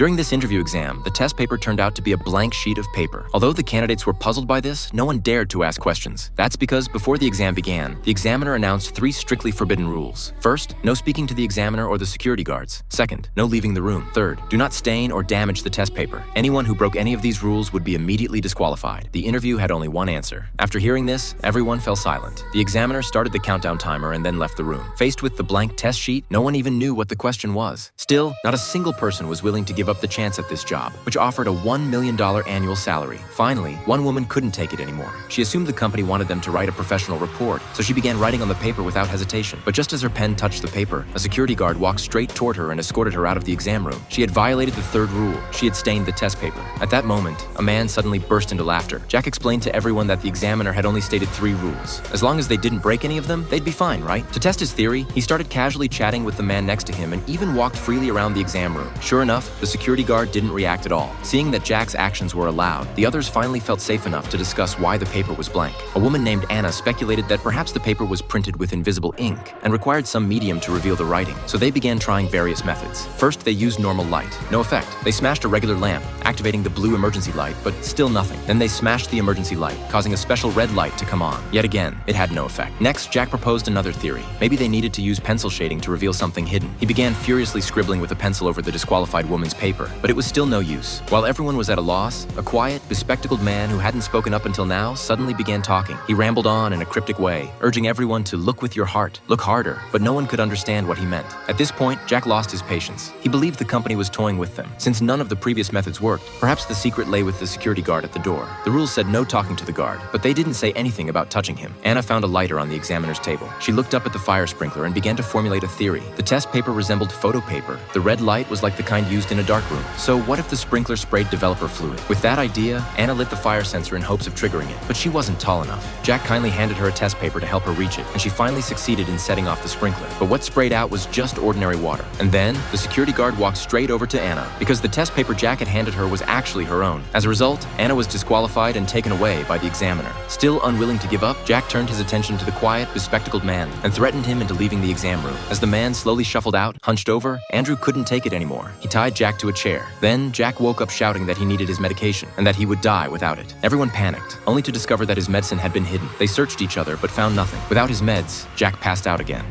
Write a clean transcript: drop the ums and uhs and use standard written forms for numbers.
During this interview exam, the test paper turned out to be a blank sheet of paper. Although the candidates were puzzled by this, no one dared to ask questions. That's because before the exam began, the examiner announced 3 strictly forbidden rules. First, no speaking to the examiner or the security guards. Second, no leaving the room. Third, do not stain or damage the test paper. Anyone who broke any of these rules would be immediately disqualified. The interview had only one answer. After hearing this, everyone fell silent. The examiner started the countdown timer and then left the room. Faced with the blank test sheet, no one even knew what the question was. Still, not a single person was willing to give up the chance at this job, which offered a $1 million annual salary. Finally, one woman couldn't take it anymore. She assumed the company wanted them to write a professional report, so she began writing on the paper without hesitation. But just as her pen touched the paper, a security guard walked straight toward her and escorted her out of the exam room. She had violated the 3rd rule. She had stained the test paper. At that moment, a man suddenly burst into laughter. Jack explained to everyone that the examiner had only stated 3 rules. As long as they didn't break any of them, they'd be fine, right? To test his theory, he started casually chatting with the man next to him and even walked freely around the exam room. Sure enough, the security guard didn't react at all. Seeing that Jack's actions were allowed, the others finally felt safe enough to discuss why the paper was blank. A woman named Anna speculated that perhaps the paper was printed with invisible ink and required some medium to reveal the writing, so they began trying various methods. First, they used normal light. No effect. They smashed a regular lamp, activating the blue emergency light, but still nothing. Then they smashed the emergency light, causing a special red light to come on. Yet again, it had no effect. Next, Jack proposed another theory. Maybe they needed to use pencil shading to reveal something hidden. He began furiously scribbling with a pencil over the disqualified woman's paper, but it was still no use. While everyone was at a loss, a quiet, bespectacled man who hadn't spoken up until now suddenly began talking. He rambled on in a cryptic way, urging everyone to look with your heart, look harder, but no one could understand what he meant. At this point, Jack lost his patience. He believed the company was toying with them. Since none of the previous methods worked, perhaps the secret lay with the security guard at the door. The rules said no talking to the guard, but they didn't say anything about touching him. Anna found a lighter on the examiner's table. She looked up at the fire sprinkler and began to formulate a theory. The test paper resembled photo paper. The red light was like the kind used in a dark room. So what if the sprinkler sprayed developer fluid? With that idea, Anna lit the fire sensor in hopes of triggering it, but she wasn't tall enough. Jack kindly handed her a test paper to help her reach it, and she finally succeeded in setting off the sprinkler. But what sprayed out was just ordinary water. And then, the security guard walked straight over to Anna, because the test paper Jack had handed her was actually her own. As a result, Anna was disqualified and taken away by the examiner. Still unwilling to give up, Jack turned his attention to the quiet, bespectacled man and threatened him into leaving the exam room. As the man slowly shuffled out, hunched over, Andrew couldn't take it anymore. He tied Jack to a chair. Then, Jack woke up shouting that he needed his medication and that he would die without it. Everyone panicked, only to discover that his medicine had been hidden. They searched each other but found nothing. Without his meds, Jack passed out again.